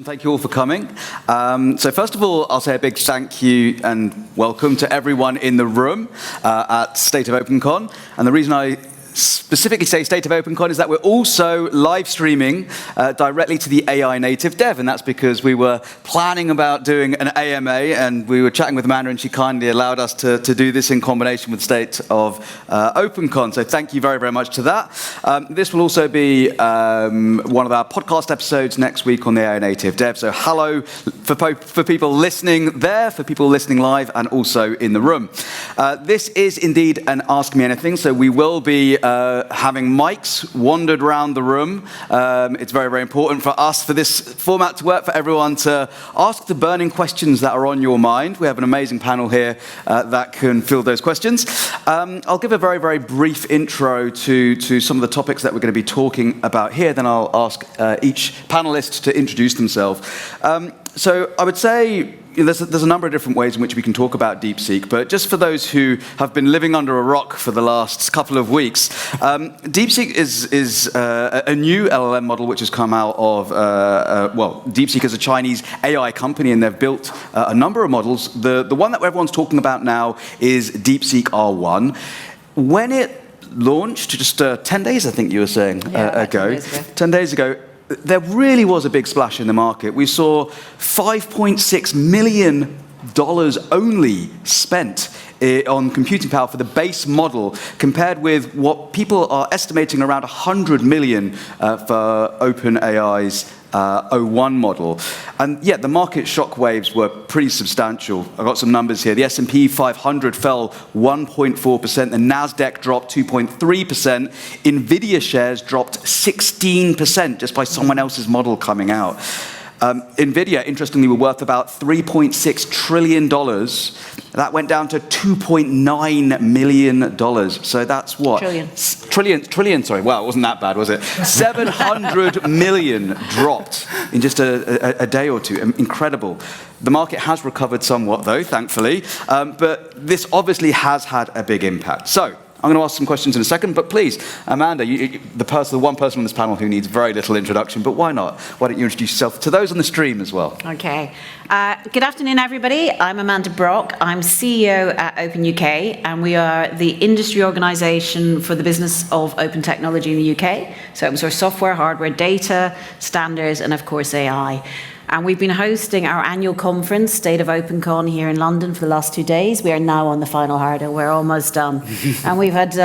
Thank you all for coming. So first of all, I'll say a big thank you and welcome to everyone in the room at State of OpenCon. And the reason I specifically say State of OpenCon is that we're also live streaming directly to the AI native dev, and that's because we were planning about doing an AMA, and we were chatting with Amanda, and she kindly allowed us to do this in combination with State of OpenCon. So thank you very, very much to that. This will also be one of our podcast episodes next week on the AI native dev. So hello for people listening there, for people listening live, and also in the room. This is indeed an Ask Me Anything, so we will be having mics wandered around the room. It's very, very important for us, for this format to work, for everyone to ask the burning questions that are on your mind. We have an amazing panel here that can field those questions. I'll give a very, very brief intro to some of the topics that we're going to be talking about here. Then I'll ask each panelist to introduce themselves. So I would say there's a number of different ways in which we can talk about DeepSeek, but just for those who have been living under a rock for the last couple of weeks, DeepSeek is a new LLM model which has come out of, well, DeepSeek is a Chinese AI company, and they've built a number of models. The one that everyone's talking about now is DeepSeek R1. When it launched, just 10 days, I think you were saying, ago, 10 days ago, there really was a big splash in the market. We saw $5.6 million only spent on computing power for the base model, compared with what people are estimating around 100 million for OpenAI's O1 model. And yet the market shockwaves were pretty substantial. I've got some numbers here. The S&P 500 fell 1.4%, the NASDAQ dropped 2.3%, NVIDIA shares dropped 16% just by someone else's model coming out. NVIDIA, interestingly, were worth about $3.6 trillion. That went down to $2.9 million. So that's what? Trillion, sorry. Well, it wasn't that bad, was it? 700 million dropped in just a day or two. Incredible. The market has recovered somewhat, though, thankfully. But this obviously has had a big impact. So I'm going to ask some questions in a second, but please, Amanda, the one person on this panel who needs very little introduction, but why not? Why don't you introduce yourself to those on the stream as well? Okay. Good afternoon, everybody. I'm Amanda Brock. I'm CEO at Open UK, and we are the industry organisation for the business of open technology in the UK. So open source software, hardware, data, standards, and of course AI. And we've been hosting our annual conference, State of OpenCon, here in London for the last 2 days. We are now on the final hurdle. We're almost done. And we've had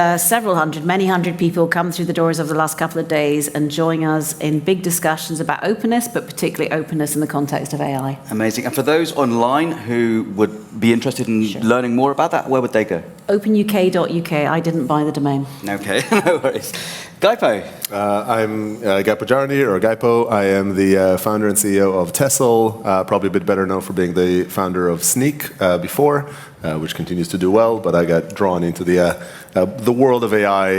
many hundred people come through the doors over the last couple of days and join us in big discussions about openness, but particularly openness in the context of AI. Amazing. And for those online who would be interested in learning more about that, where would they go? openuk.uk. I didn't buy the domain. Okay, no worries. Gaipo. I'm Gaipo Jarni, or Gaipo. I am the founder and CEO of Tessel, probably a bit better known for being the founder of Sneak before, which continues to do well, but I got drawn into the world of AI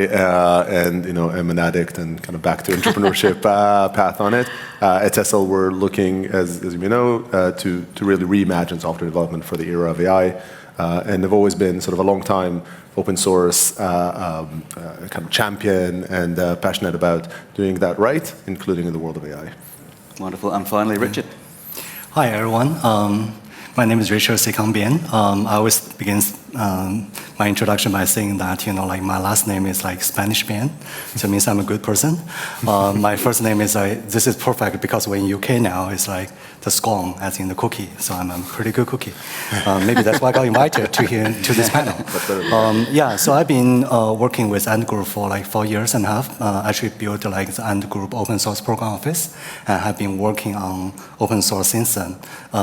and am an addict and kind of back to entrepreneurship path on it. At Tessel, we're looking, as you may know, to really reimagine software development for the era of AI. And have always been sort of a long time open source kind of champion and passionate about doing that right, including in the world of AI. Wonderful. And finally, Richard. Hi, everyone. My name is Richard Sekambian. I always begin my introduction by saying that, like my last name is like Spanish man, so it means I'm a good person. My first name is, this is perfect because we're in UK now, it's like the scone, as in the cookie, so I'm a pretty good cookie. Maybe that's why I got invited to this panel. Yeah, so I've been working with Ant Group for like 4 years and a half. Actually built like the Ant Group open source program office, and have been working on open source since then.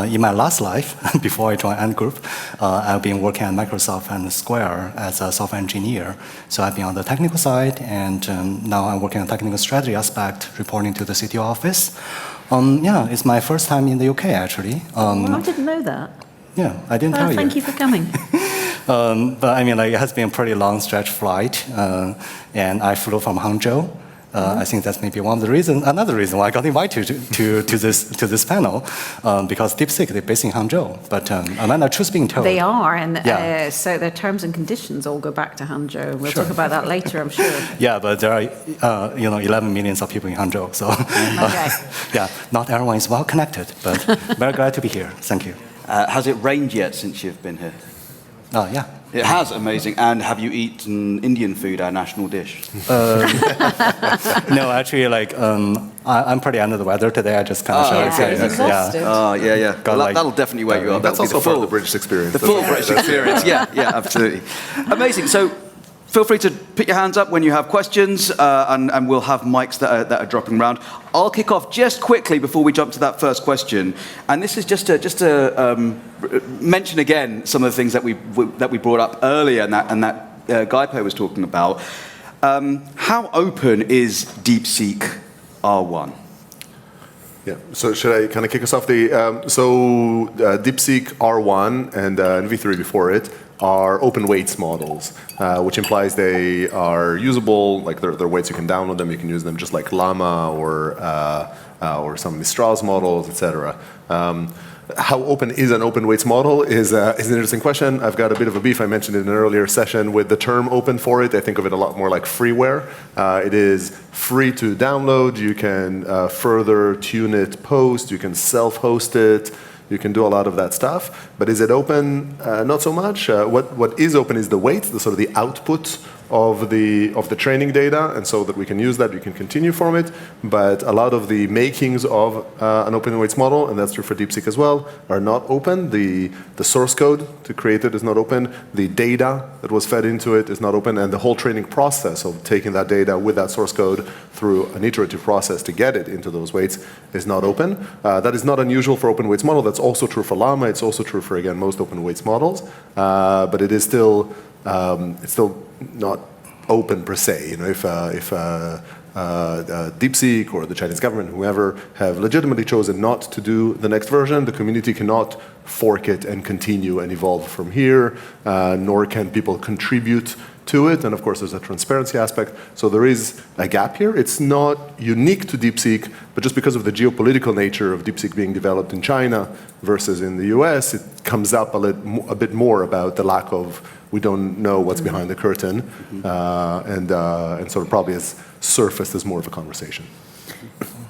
In my last life, before I joined Ant Group, I've been working at Microsoft and Square as a software engineer. So I've been on the technical side, and now I'm working on technical strategy aspect, reporting to the CTO office. Yeah, it's my first time in the UK, actually. Well, I didn't know that. Yeah, I didn't tell you. Thank you for coming. But I mean, like, it has been a pretty long stretch flight, and I flew from Hangzhou, I think that's maybe one of the reasons, another reason why I got invited to this panel, because DeepSeek, they're based in Hangzhou. But Amanda, truth being told, They are, and Yeah. so their terms and conditions all go back to Hangzhou. We'll talk about that later, I'm sure. yeah, but there are 11 million of people in Hangzhou, so Okay. yeah, not everyone is well connected. But very glad to be here. Thank you. Has it rained yet since you've been here? Yeah. It has, amazing. And have you eaten Indian food, our national dish? No, actually, I'm pretty under the weather today. I just kind of yeah, showed it's exhausted. Oh, yeah. Got Well, that'll definitely wake you up. That's That'll be also part of the British experience. The full British experience, yeah, absolutely. Amazing. So feel free to put your hands up when you have questions, and we'll have mics that are dropping around. I'll kick off just quickly before we jump to that first question. And this is just to mention again some of the things that we brought up earlier and that Gaipo was talking about. How open is DeepSeek R1? Yeah. So should I kind of kick us off? DeepSeek R1 and V3 before it are open weights models, which implies they are usable, like they're weights you can download them, you can use them just like Llama or some Mistral's models, etc. How open is an open weights model is an interesting question. I've got a bit of a beef. I mentioned it in an earlier session with the term open for it. I think of it a lot more like freeware. It is free to download. You can further tune it post. You can self-host it. You can do a lot of that stuff. But is it open? Not so much. What is open is the weights, the sort of the output of the training data, and so that we can use that, we can continue from it. But a lot of the makings of an open weights model, and that's true for DeepSeek as well, are not open. The source code to create it is not open. The data that was fed into it is not open, and the whole training process of taking that data with that source code through an iterative process to get it into those weights is not open. That is not unusual for open weights model. That's also true for Llama. It's also true for, again, most open weights models. But it is still not open per se. You know, if DeepSeek or the Chinese government, whoever, have legitimately chosen not to do the next version, the community cannot fork it and continue and evolve from here, nor can people contribute to it. And of course, there's a transparency aspect. So there is a gap here. It's not unique to DeepSeek, but just because of the geopolitical nature of DeepSeek being developed in China versus in the US, it comes up a bit more about the lack of, we don't know what's behind the curtain, and sort of probably has surfaced as more of a conversation.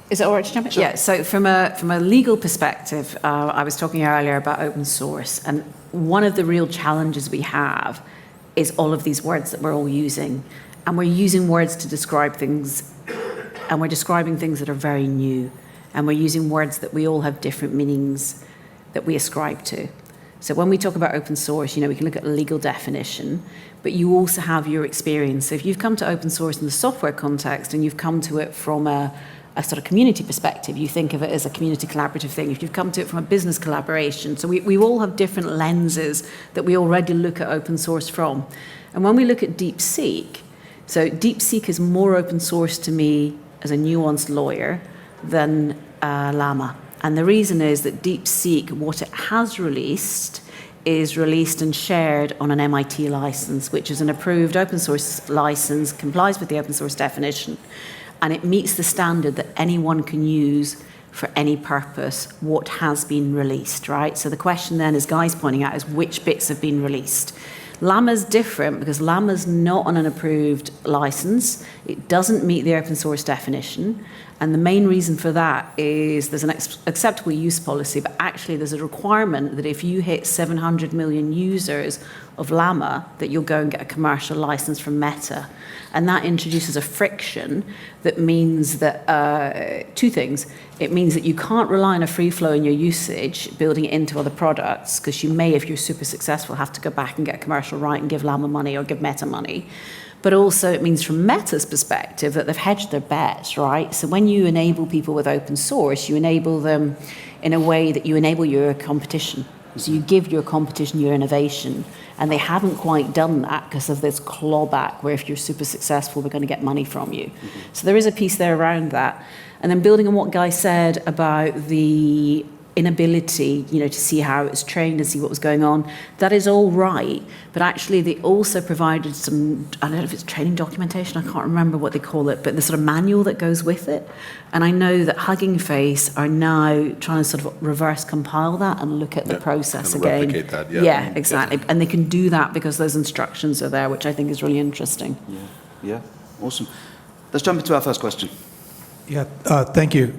Is it all right to jump in? Sure. Yeah, so from a legal perspective, I was talking earlier about open source, and one of the real challenges we have is all of these words that we're all using. And we're using words to describe things, and we're describing things that are very new. And we're using words that we all have different meanings that we ascribe to. So when we talk about open source, we can look at a legal definition, but you also have your experience. So if you've come to open source in the software context and you've come to it from a sort of community perspective, you think of it as a community collaborative thing. If you've come to it from a business collaboration, so we all have different lenses that we already look at open source from. And when we look at DeepSeek, so DeepSeek is more open source to me as a nuanced lawyer than Llama. And the reason is that DeepSeek, what it has released, is released and shared on an MIT license, which is an approved open source license, complies with the open source definition, and it meets the standard that anyone can use for any purpose what has been released, right? So the question then, as Guy's pointing out, is which bits have been released. Llama's different because Llama's not on an approved license. It doesn't meet the open source definition. And the main reason for that is there's an acceptable use policy, but actually there's a requirement that if you hit 700 million users of Llama, that you'll go and get a commercial license from Meta. And that introduces a friction that means that two things. It means that you can't rely on a free flow in your usage, building it into other products, because you may, if you're super successful, have to go back and get a commercial right and give Llama money or give Meta money. But also it means from Meta's perspective that they've hedged their bets, right? So when you enable people with open source, you enable them in a way that you enable your competition. So you give your competition your innovation. And they haven't quite done that because of this clawback where if you're super successful, we're going to get money from you. So there is a piece there around that. And then building on what Guy said about the inability, to see how it was trained and see what was going on. That is all right, but actually they also provided some, I don't know if it's training documentation, I can't remember what they call it, but the sort of manual that goes with it. And I know that Hugging Face are now trying to sort of reverse compile that and look at the process and again. replicate that, yeah, exactly. And they can do that because those instructions are there, which I think is really interesting. Yeah, awesome. Let's jump into our first question. Yeah, thank you.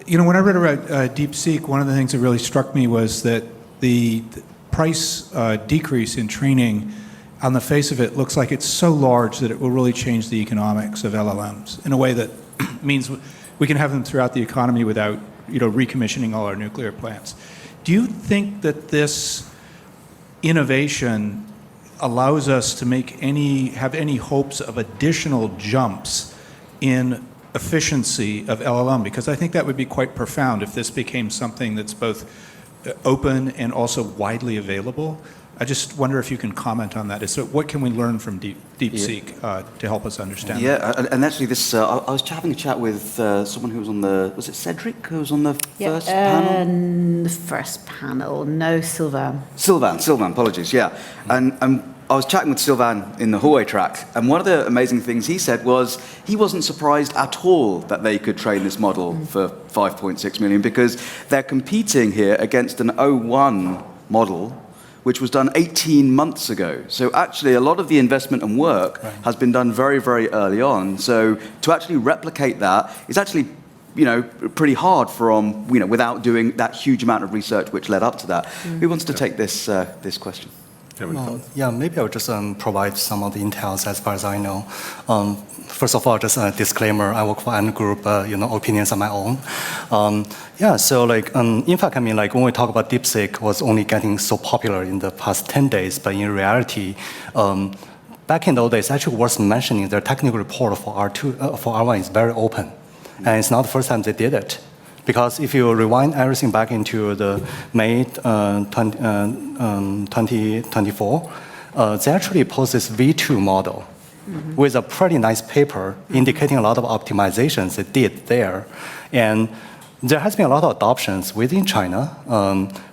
When I read about DeepSeek, one of the things that really struck me was that the price decrease in training, on the face of it, looks like it's so large that it will really change the economics of LLMs in a way that means we can have them throughout the economy without, recommissioning all our nuclear plants. Do you think that this innovation allows us to have any hopes of additional jumps in efficiency of LLM? Because I think that would be quite profound if this became something that's both open and also widely available. I just wonder if you can comment on that. So what can we learn from DeepSeek to help us understand that? Yeah, and actually I was having a chat with someone who was on was it Cedric who was on the first panel? The first panel, no, Sylvain. Sylvain, apologies, yeah. And I was chatting with Sylvain in the hallway track, and one of the amazing things he said was he wasn't surprised at all that they could train this model for 5.6 million, because they're competing here against an O1 model, which was done 18 months ago. So actually, a lot of the investment and work has been done very, very early on. So to actually replicate that is actually pretty hard without doing that huge amount of research which led up to that. Who wants to take this question? Maybe I'll just provide some of the intel as far as I know. First of all, just a disclaimer, I work for Ant Group, opinions are my own. In fact, when we talk about DeepSeek was only getting so popular in the past 10 days, but in reality, back in those days, actually worth mentioning, their technical report for R1 is very open. And it's not the first time they did it. Because if you rewind everything back into the May 2024, they actually posed this V2 model with a pretty nice paper indicating a lot of optimizations they did there. And there has been a lot of adoptions within China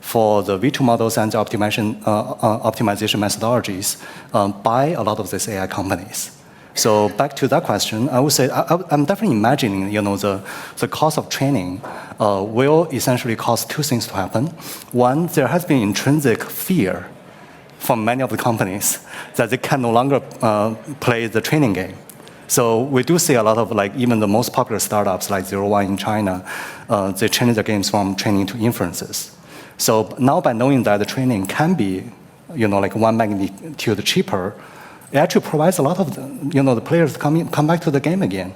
for the V2 models and the optimization methodologies by a lot of these AI companies. So back to that question, I would say I'm definitely imagining, the cost of training will essentially cause two things to happen. One, there has been intrinsic fear from many of the companies that they can no longer play the training game. So we do see a lot of even the most popular startups like 01 in China, they change their games from training to inferences. So now by knowing that the training can be, one magnitude cheaper, it actually provides a lot of the players come back to the game again.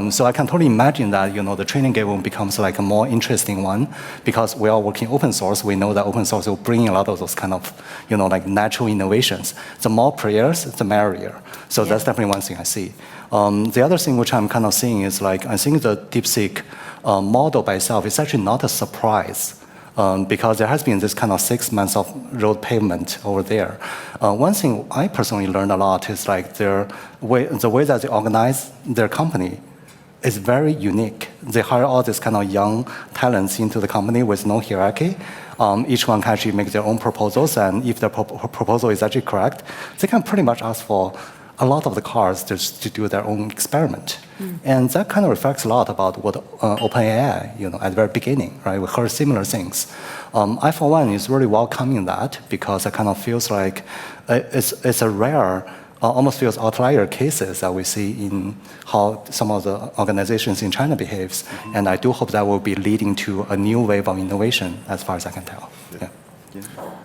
So I can totally imagine that the training game becomes a more interesting one, because we are working open source. We know that open source will bring a lot of those kind of natural innovations. The more players, the merrier. So that's definitely one thing I see. The other thing which I'm kind of seeing is I think the DeepSeek model by itself is actually not a surprise. Because there has been this kind of 6 months of road pavement over there. One thing I personally learned a lot is the way that they organize their company is very unique. They hire all these kind of young talents into the company with no hierarchy. Each one can actually make their own proposals, and if their proposal is actually correct, they can pretty much ask for a lot of the cars just to do their own experiment. And that kind of reflects a lot about what OpenAI, at the very beginning, right? We heard similar things. I, for one, is really welcoming that, because it kind of feels like it's a rare, almost feels outlier cases that we see in how some of the organizations in China behaves. And I do hope that will be leading to a new wave of innovation, as far as I can tell.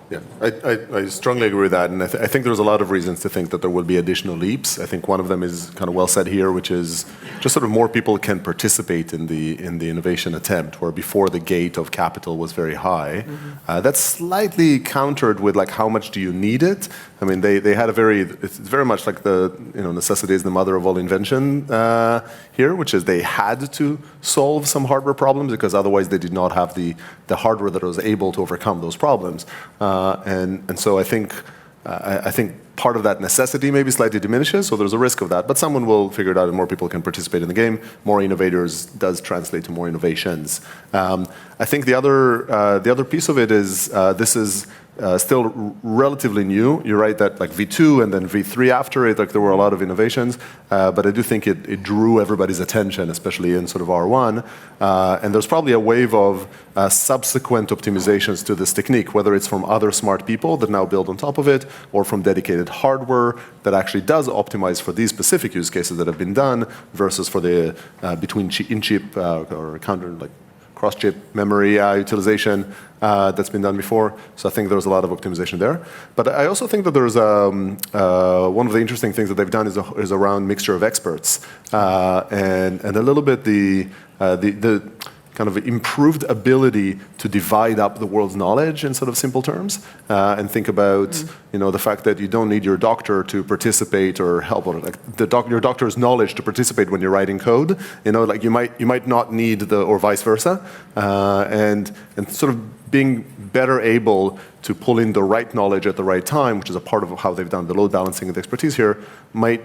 Yeah, I strongly agree with that, and I think there's a lot of reasons to think that there will be additional leaps. I think one of them is kind of well said here, which is just sort of more people can participate in the innovation attempt, where before the gate of capital was very high. That's slightly countered with how much do you need it? I mean, they had it's very much like the necessity is the mother of all invention here, which is they had to solve some hardware problems, because otherwise they did not have the hardware that was able to overcome those problems. And so I think I think part of that necessity maybe slightly diminishes, so there's a risk of that. But someone will figure it out, and more people can participate in the game. More innovators does translate to more innovations. I think the other piece of it is this is still relatively new. You're right that like V2 and then V3 after it, like there were a lot of innovations, but I do think it drew everybody's attention, especially in sort of R1. And there's probably a wave of subsequent optimizations to this technique, whether it's from other smart people that now build on top of it, or from dedicated hardware that actually does optimize for these specific use cases that have been done, versus for the between in-chip or counter like cross-chip memory utilization that's been done before. So I think there's a lot of optimization there. But I also think that there's one of the interesting things that they've done is around mixture of experts, and a little bit the kind of improved ability to divide up the world's knowledge in sort of simple terms, and think about the fact that you don't need your doctor to participate or help, or like your doctor's knowledge to participate when you're writing code. Like you might not need or vice versa, and sort of being better able to pull in the right knowledge at the right time, which is a part of how they've done the load balancing and the expertise here, might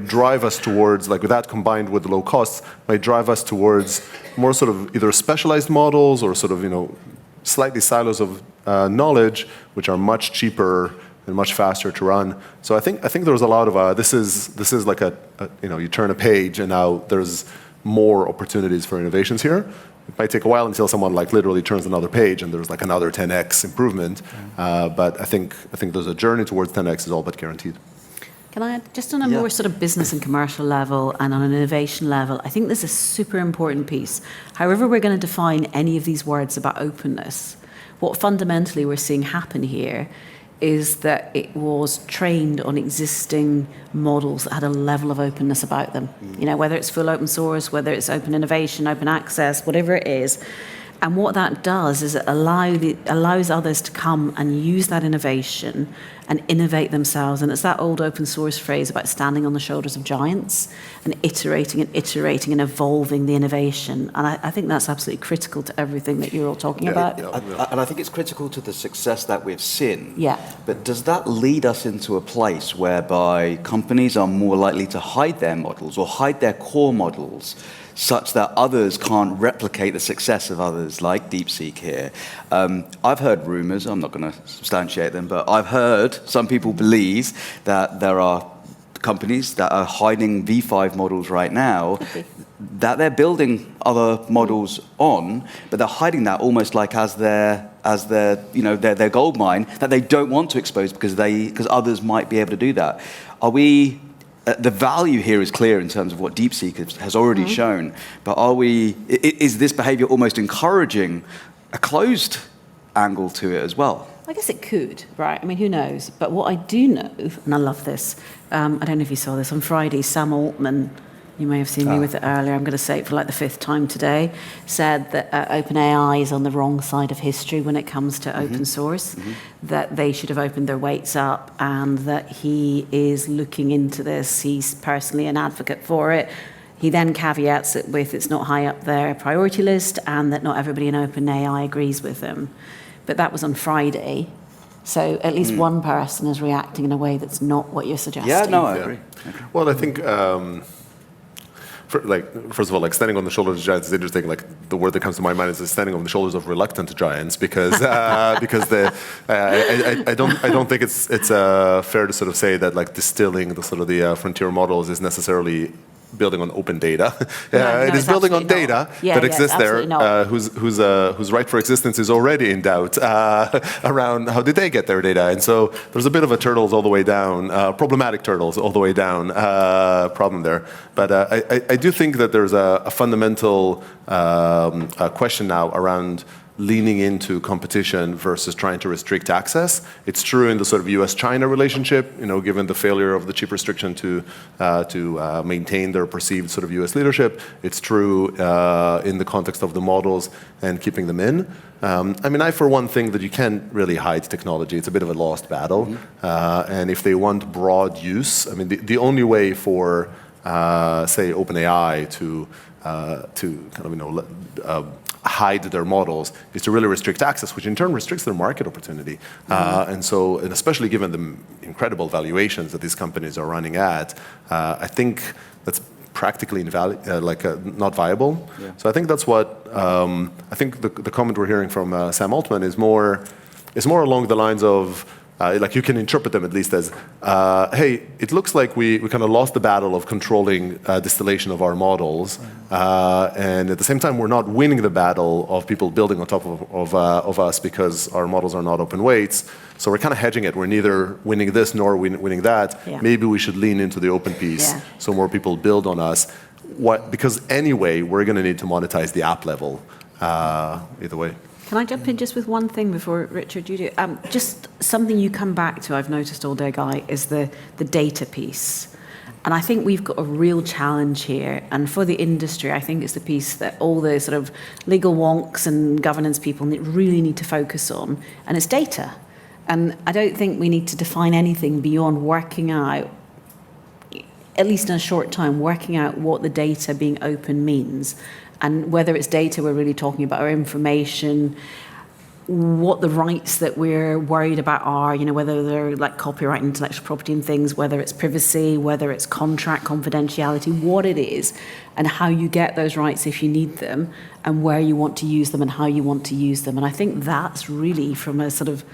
drive us towards, like with that combined with low costs, might drive us towards more sort of either specialized models or sort of, slightly silos of knowledge, which are much cheaper and much faster to run. So I think there's a lot of, this is like you turn a page and now there's more opportunities for innovations here. It might take a while until someone like literally turns another page and there's like another 10x improvement. But I think there's a journey towards 10x is all but guaranteed. Can I add, just on a more sort of business and commercial level and on an innovation level, I think this is a super important piece. However we're going to define any of these words about openness, what fundamentally we're seeing happen here is that it was trained on existing models that had a level of openness about them. Whether it's full open source, whether it's open innovation, open access, whatever it is. And what that does is it allows others to come and use that innovation and innovate themselves. And it's that old open source phrase about standing on the shoulders of giants and iterating and evolving the innovation. And I think that's absolutely critical to everything that you're all talking about. And I think it's critical to the success that we've seen. Yeah. But does that lead us into a place whereby companies are more likely to hide their models or hide their core models such that others can't replicate the success of others, like DeepSeek here? I've heard rumors, I'm not going to substantiate them, but I've heard some people believe that there are companies that are hiding V5 models right now that they're building other models on, but they're hiding that almost like as their their gold mine that they don't want to expose because others might be able to do that. The value here is clear in terms of what DeepSeek has already shown, but is this behavior almost encouraging a closed angle to it as well? I guess it could, right? I mean, who knows? But what I do know, and I love this, I don't know if you saw this, on Friday, Sam Altman, you may have seen me with it earlier, I'm going to say it for like the 5th time today, said that OpenAI is on the wrong side of history when it comes to open source, that they should have opened their weights up, and that he is looking into this. He's personally an advocate for it. He then caveats it with it's not high up their priority list and that not everybody in OpenAI agrees with him. But that was on Friday. So at least one person is reacting in a way that's not what you're suggesting. Yeah, no, I agree. Well, I think first of all, like standing on the shoulders of giants is interesting. Like the word that comes to my mind is standing on the shoulders of reluctant giants, because I don't think it's fair to sort of say that like distilling the sort of the frontier models is necessarily building on open data. It is building on data that exists there, whose right for existence is already in doubt around how did they get their data. And so there's a bit of a turtles all the way down, problematic turtles all the way down problem there. But I do think that there's a fundamental question now around leaning into competition versus trying to restrict access. It's true in the sort of US-China relationship, given the failure of the chip restriction to maintain their perceived sort of US leadership. It's true in the context of the models and keeping them in. I for one think that you can't really hide technology. It's a bit of a lost battle. And if they want broad use, the only way for, say, OpenAI to kind of hide their models is to really restrict access, which in turn restricts their market opportunity. And especially given the incredible valuations that these companies are running at, I think that's practically not viable. Yeah. So I think that's what I think the comment we're hearing from Sam Altman is more along the lines of you can interpret them at least as, hey, it looks like we kind of lost the battle of controlling distillation of our models, and at the same time we're not winning the battle of people building on top of us because our models are not open weights. So we're kind of hedging it. We're neither winning this nor winning that. Yeah. Maybe we should lean into the open piece so more people build on us. Because anyway, we're going to need to monetize the app level either way. Can I jump in just with one thing before, Richard, you do? Just something you come back to, I've noticed all day, Guy, is the data piece. And I think we've got a real challenge here. And for the industry, I think it's the piece that all the sort of legal wonks and governance people really need to focus on, and it's data. And I don't think we need to define anything beyond working out, at least in a short time, working out what the data being open means. And whether it's data we're really talking about, or information, what the rights that we're worried about are, whether they're like copyright, intellectual property and things, whether it's privacy, whether it's contract confidentiality, what it is, and how you get those rights if you need them, and where you want to use them and how you want to use them. And I think that's really, from a sort of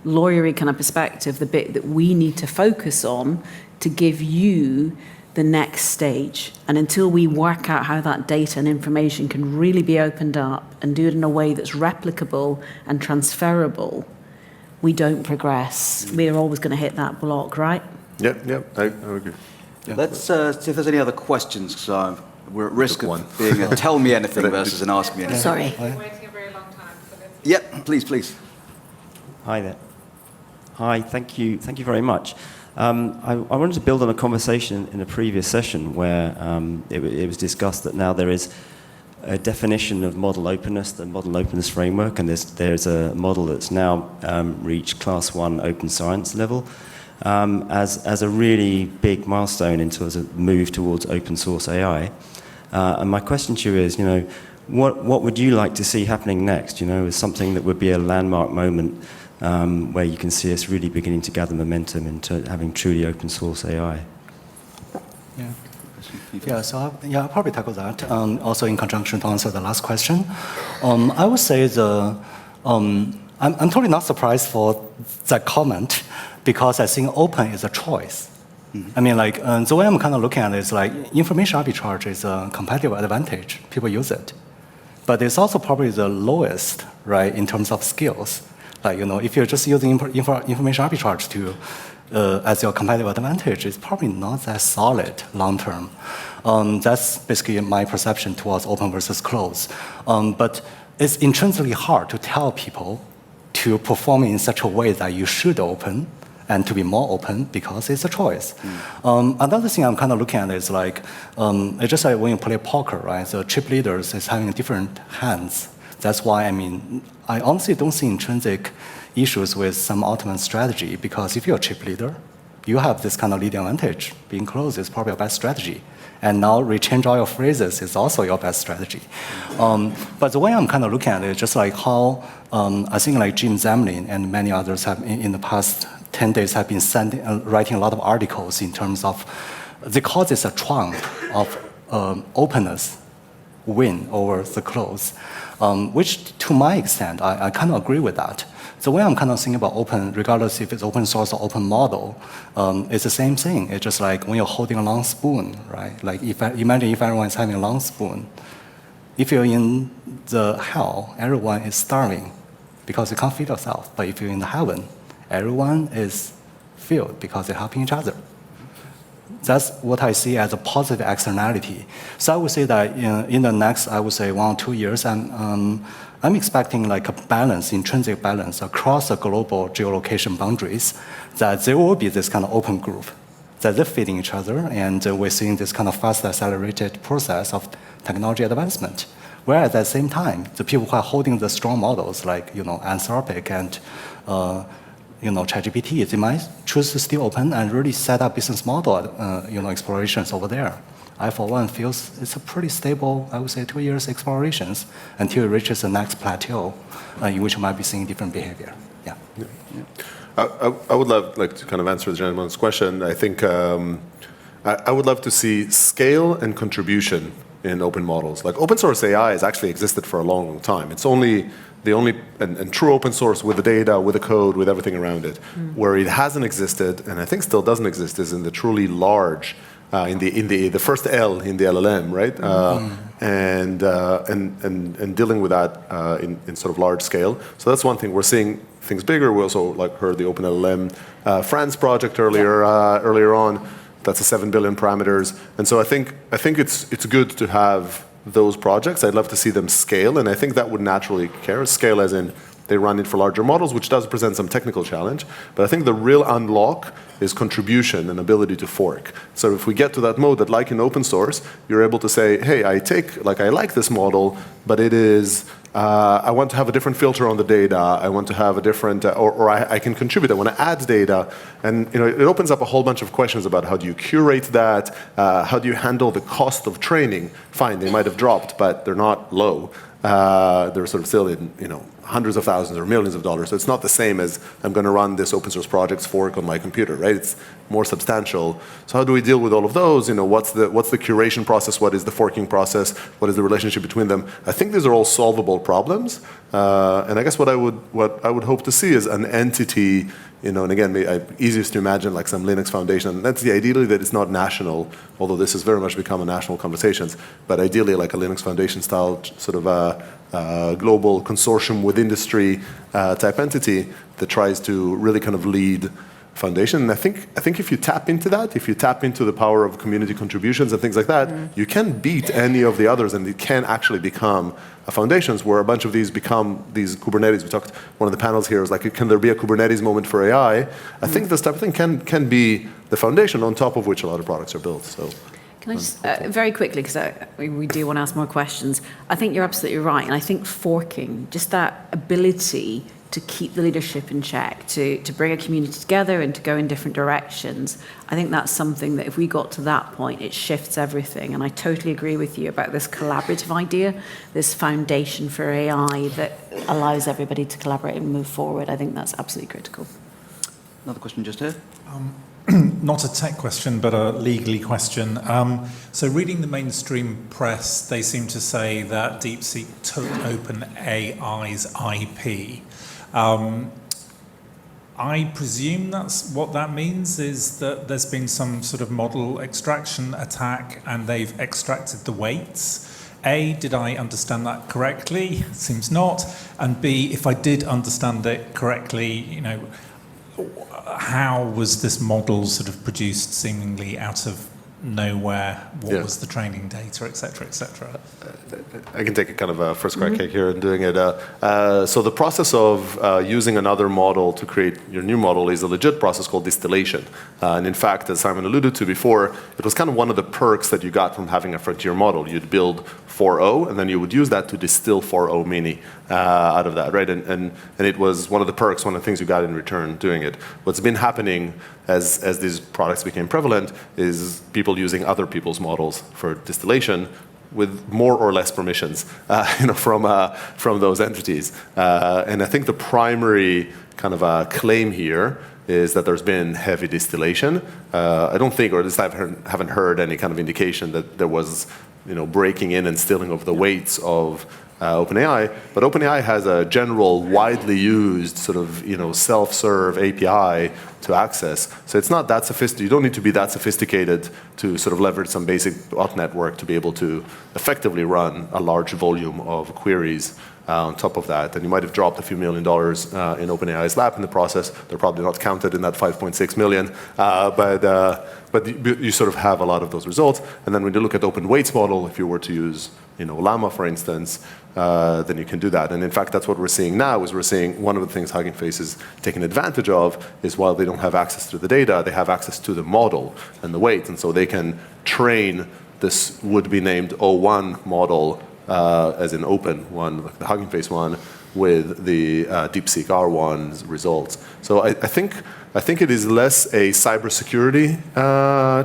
lawyery kind of perspective, the bit that we need to focus on to give you the next stage. And until we work out how that data and information can really be opened up and do it in a way that's replicable and transferable, we don't progress. We're always going to hit that block, right? Yep, I agree. Yeah. Let's see if there's any other questions, because we're at risk of being a tell me anything versus an ask me anything. Sorry. We're waiting a very long time for this. Yep, please. Hi there. Hi, thank you very much. I wanted to build on a conversation in a previous session where it was discussed that now there is a definition of model openness, the model openness framework, and there's a model that's now reached Class 1 open science level as a really big milestone into a move towards open source AI. And my question to you is, what would you like to see happening next? Is something that would be a landmark moment where you can see us really beginning to gather momentum into having truly open source AI. So I'll probably tackle that. Also in conjunction to answer the last question. I would say I'm totally not surprised for that comment, because I think open is a choice. Mm-hmm. I mean, the way I'm kind of looking at it is information arbitrage is a competitive advantage. People use it. But it's also probably the lowest, right, in terms of skills. If you're just using information arbitrage as your competitive advantage, it's probably not that solid long term. That's basically my perception towards open versus closed. But it's intrinsically hard to tell people to perform in such a way that you should open and to be more open, because it's a choice. Another thing I'm kind of looking at is it's just like when you play poker, right? The chip leaders is having different hands. That's why, I honestly don't see intrinsic issues with some ultimate strategy, because if you're a chip leader, you have this kind of leading advantage. Being closed is probably your best strategy. And now rechange all your phrases is also your best strategy. But the way I'm kind of looking at it is just like how I think Jim Zamlin and many others have in the past 10 days have been writing a lot of articles in terms of, they call this a trump of openness win over the close, which to my extent, I kind of agree with that. The way I'm kind of thinking about open, regardless if it's open source or open model, it's the same thing. It's just like when you're holding a long spoon, right? Imagine if everyone is having a long spoon. If you're in the hell, everyone is starving because you can't feed yourself. But if you're in the heaven, everyone is filled because they're helping each other. That's what I see as a positive externality. So I would say that in the next, I would say 1 or 2 years, I'm expecting a balance, intrinsic balance across the global geolocation boundaries, that there will be this kind of open group, that they're feeding each other, and we're seeing this kind of fast accelerated process of technology advancement. Whereas at the same time, the people who are holding the strong models like Anthropic and ChatGPT, they might choose to stay open and really set up business model explorations over there. I, for one, feel it's a pretty stable, I would say, 2 years explorations until it reaches the next plateau, in which we might be seeing different behavior. Yeah. I would love to kind of answer the gentleman's question. I think I would love to see scale and contribution in open models. Like open source AI has actually existed for a long, long time. It's only and true open source with the data, with the code, with everything around it. Where it hasn't existed, and I think still doesn't exist, is in the truly large, in the first L in the LLM, right? And dealing with that in sort of large scale. So that's one thing. We're seeing things bigger. We also heard the OpenLLM France project earlier on. That's a 7 billion parameters. And so I think it's good to have those projects. I'd love to see them scale, and I think that would naturally scale as in they run it for larger models, which does present some technical challenge. But I think the real unlock is contribution and ability to fork. So if we get to that mode that, like in open source, you're able to say, hey, I like this model, but it is, I want to have a different filter on the data. I want to have a different, or I can contribute. I want to add data. And it opens up a whole bunch of questions about how do you curate that? How do you handle the cost of training? Fine, they might have dropped, but they're not low. They're sort of still in, hundreds of thousands or millions of dollars. So it's not the same as I'm going to run this open source project's fork on my computer, right? It's more substantial. So how do we deal with all of those? What's the curation process? What is the forking process? What is the relationship between them? I think these are all solvable problems. And I guess what I would hope to see is an entity, and again, easiest to imagine like some Linux Foundation. And that's ideally that it's not national, although this has very much become a national conversations. But ideally like a Linux Foundation style sort of global consortium with industry type entity that tries to really kind of lead foundation. And I think if you tap into that, if you tap into the power of community contributions and things like that, you can beat any of the others, and it can actually become foundations where a bunch of these become these Kubernetes. We talked, one of the panels here was like, can there be a Kubernetes moment for AI? I think this type of thing can be the foundation on top of which a lot of products are built. So. Can I just, very quickly, because we do want to ask more questions, I think you're absolutely right, and I think forking, just that ability to keep the leadership in check, to bring a community together and to go in different directions, I think that's something that if we got to that point, it shifts everything. And I totally agree with you about this collaborative idea, this foundation for AI that allows everybody to collaborate and move forward. I think that's absolutely critical. Another question just here. Not a tech question, but a legally question. So reading the mainstream press, they seem to say that DeepSeek took OpenAI's IP. I presume that's what that means, is that there's been some sort of model extraction attack and they've extracted the weights. A, did I understand that correctly? Seems not. And B, if I did understand it correctly, how was this model sort of produced seemingly out of nowhere? What was the training data, et cetera, et cetera? I can take a kind of a first crack here in doing it. So the process of using another model to create your new model is a legit process called distillation. And in fact, as Simon alluded to before, it was kind of one of the perks that you got from having a frontier model. You'd build 4.0, and then you would use that to distill 4.0 mini out of that, right? And it was one of the perks, one of the things you got in return doing it. What's been happening as these products became prevalent is people using other people's models for distillation with more or less permissions, from those entities. And I think the primary kind of claim here is that there's been heavy distillation. I don't think, or at least I haven't heard any kind of indication that there was, breaking in and stealing of the weights of OpenAI, but OpenAI has a general, widely used sort of self-serve API to access. So it's not that sophisticated. You don't need to be that sophisticated to sort of leverage some basic bot network to be able to effectively run a large volume of queries on top of that. And you might have dropped a few $1 million in OpenAI's lap in the process. They're probably not counted in that 5.6 million, but you sort of have a lot of those results. And then when you look at open weights model, if you were to use Llama, for instance, then you can do that. And in fact, that's what we're seeing now, is we're seeing one of the things Hugging Face is taking advantage of is while they don't have access to the data, they have access to the model and the weights. And so they can train this would-be named O1 model as an open one, like the Hugging Face one, with the DeepSeek R1's results. So I think it is less a cybersecurity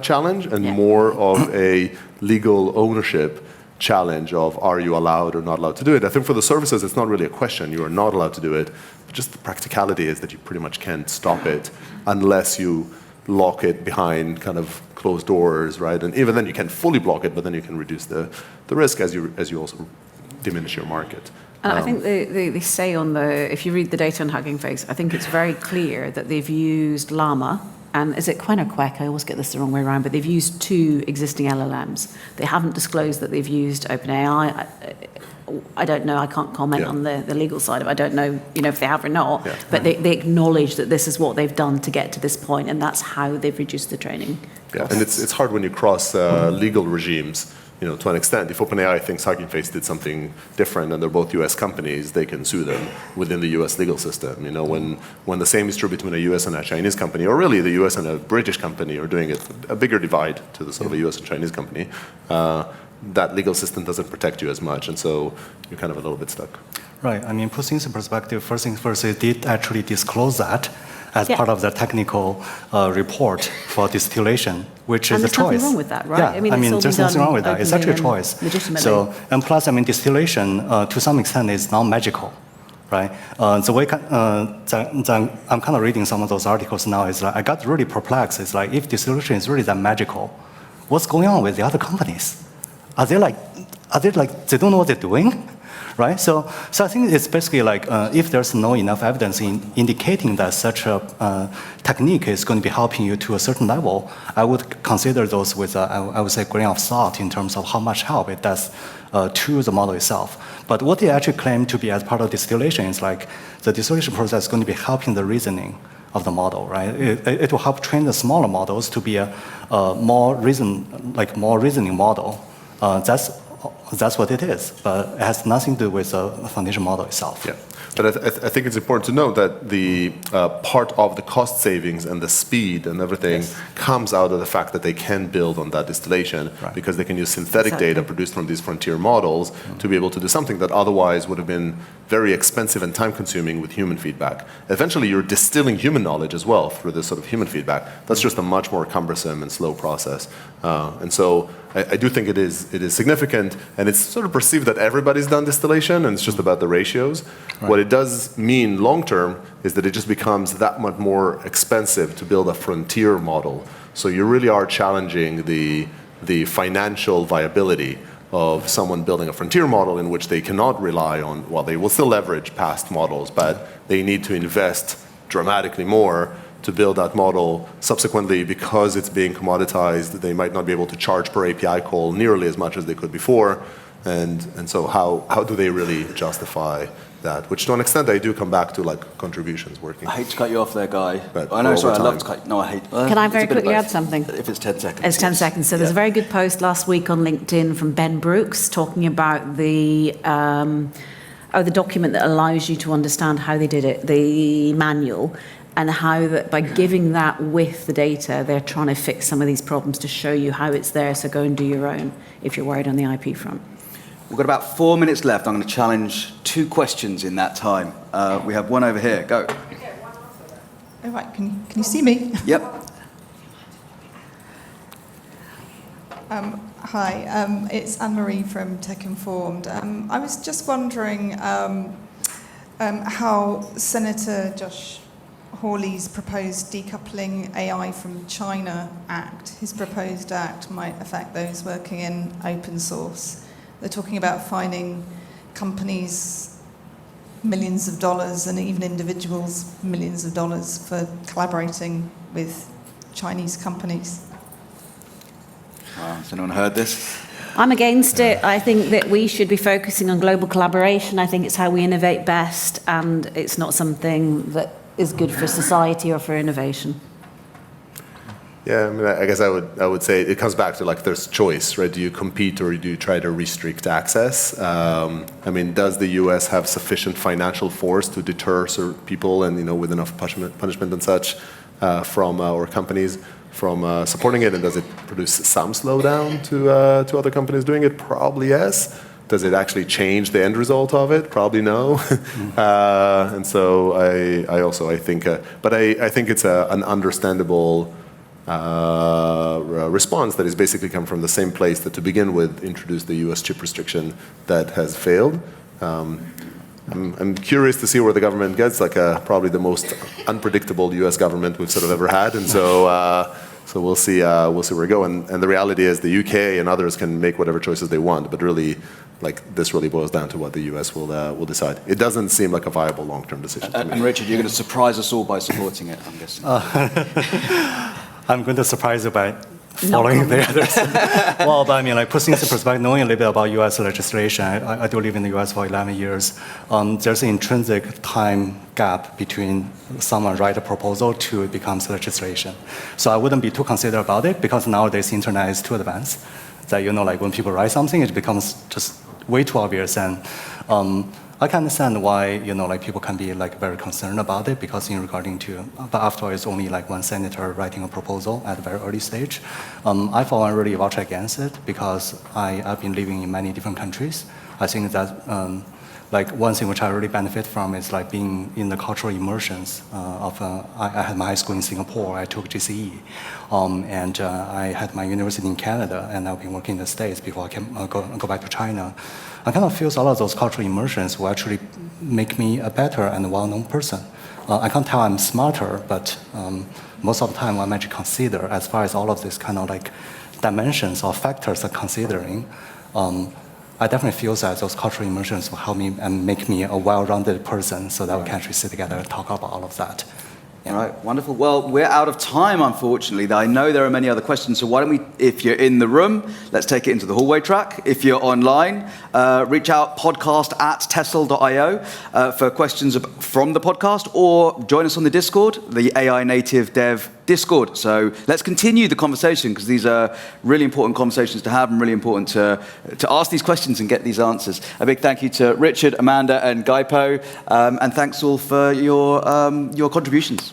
challenge and more of a legal ownership challenge of are you allowed or not allowed to do it. I think for the services, it's not really a question. You are not allowed to do it. But just the practicality is that you pretty much can't stop it unless you lock it behind kind of closed doors, right? And even then you can fully block it, but then you can reduce the risk as you also diminish your market. And I think they say if you read the data on Hugging Face, I think it's very clear that they've used Llama, and is it Quen or Quack? I always get this the wrong way around, but they've used 2 existing LLMs. They haven't disclosed that they've used OpenAI. I don't know, I can't comment on the legal side of it. I don't know, if they have or not, but they acknowledge that this is what they've done to get to this point, and that's how they've reduced the training costs. Yeah, and it's hard when you cross legal regimes, to an extent. If OpenAI thinks Hugging Face did something different and they're both US companies, they can sue them within the US legal system. When the same is true between a US and a Chinese company, or really the US and a British company are doing it, a bigger divide to the sort of a US and Chinese company, that legal system doesn't protect you as much, and so you're kind of a little bit stuck. Right. I mean, put things in perspective. First things first, it did actually disclose that as part of the technical report for distillation, which is a choice. And there's nothing wrong with that, right? Yeah, there's nothing wrong with that. It's actually a choice. Legitimately. So, and plus, distillation to some extent is not magical, right? The way I'm kind of reading some of those articles now is like I got really perplexed. It's like if distillation is really that magical, what's going on with the other companies? Are they like they don't know what they're doing? Right? So I think it's basically like if there's no enough evidence indicating that such a technique is going to be helping you to a certain level, I would consider those with, I would say, grain of salt in terms of how much help it does to the model itself. But what they actually claim to be as part of distillation is like the distillation process is going to be helping the reasoning of the model, right? It will help train the smaller models to be a more reasoning model. That's what it is, but it has nothing to do with the foundation model itself. Yeah, but I think it's important to note that the part of the cost savings and the speed and everything comes out of the fact that they can build on that distillation because they can use synthetic data produced from these frontier models to be able to do something that otherwise would have been very expensive and time-consuming with human feedback. Eventually, you're distilling human knowledge as well through this sort of human feedback. That's just a much more cumbersome and slow process. And so I do think it is significant, and it's sort of perceived that everybody's done distillation, and it's just about the ratios. Right. What it does mean long-term is that it just becomes that much more expensive to build a frontier model. So you really are challenging the financial viability of someone building a frontier model in which they cannot rely on, well, they will still leverage past models, but they need to invest dramatically more to build that model. Subsequently, because it's being commoditized, they might not be able to charge per API call nearly as much as they could before. And so how do they really justify that? Which to an extent I do come back to like contributions working. I hate to cut you off there, Guy. But I know, sorry, I love to cut you. No, I hate. Can I very quickly add something? If it's 10 seconds. It's 10 seconds. So there's a very good post last week on LinkedIn from Ben Brooks talking about the document that allows you to understand how they did it, the manual, and how that by giving that with the data, they're trying to fix some of these problems to show you how it's there. So go and do your own if you're worried on the IP front. We've got about 4 minutes left. I'm going to challenge 2 questions in that time. We have one over here. Go. All right, can you see me? Yep. Hi, it's Anne-Marie from Tech Informed. I was just wondering how Senator Josh Hawley's proposed Decoupling AI from China Act, his proposed act, might affect those working in open source. They're talking about fining companies millions of dollars and even individuals millions of dollars for collaborating with Chinese companies. Has anyone heard this? I'm against it. I think that we should be focusing on global collaboration. I think it's how we innovate best, and it's not something that is good for society or for innovation. Yeah, I mean, I guess I would say it comes back to like there's choice, right? Do you compete or do you try to restrict access? I mean, does the U.S. have sufficient financial force to deter people and with enough punishment and such from or companies from supporting it? And does it produce some slowdown to other companies doing it? Probably yes. Does it actually change the end result of it? Probably no. And so I think, but I think it's an understandable response that is basically come from the same place that to begin with introduced the US chip restriction that has failed. I'm curious to see where the government gets, like probably the most unpredictable US government we've sort of ever had, and so we'll see where we go. And the reality is the UK and others can make whatever choices they want, but really, like this really boils down to what the US will decide. It doesn't seem like a viable long-term decision to me. And Richard, you're going to surprise us all by supporting it, I'm guessing. I'm going to surprise you by following the others. Well, but I mean, like, put things in perspective, knowing a little bit about US legislation, I do live in the US for 11 years. There's an intrinsic time gap between someone write a proposal to it becomes legislation. So I wouldn't be too considerate about it, because nowadays the internet is too advanced. That, you know, like when people write something, it becomes just way too obvious. And I can understand why, you know, like people can be like very concerned about it, because in regarding to, but after all, it's only like one senator writing a proposal at a very early stage. I for one really vouch against it, because I've been living in many different countries. I think that like one thing which I really benefit from is like being in the cultural immersions I had my high school in Singapore, I took GCE, and I had my university in Canada, and I've been working in the States before I can go back to China. I kind of feel a lot of those cultural immersions will actually make me a better and well-known person. I can't tell I'm smarter, but most of the time I'm actually consider, as far as all of these kind of like dimensions or factors are considering, I definitely feel that those cultural immersions will help me and make me a well-rounded person, so that we can actually sit together and talk about all of that. Yeah. All right, wonderful. Well, we're out of time, unfortunately. I know there are many other questions, so why don't we, if you're in the room, let's take it into the hallway track. If you're online, reach out podcast@tessel.io for questions from the podcast, or join us on the Discord, the AI Native Dev Discord. So let's continue the conversation, because these are really important conversations to have and really important to ask these questions and get these answers. A big thank you to Richard, Amanda, and Gaipo, and thanks all for your contributions.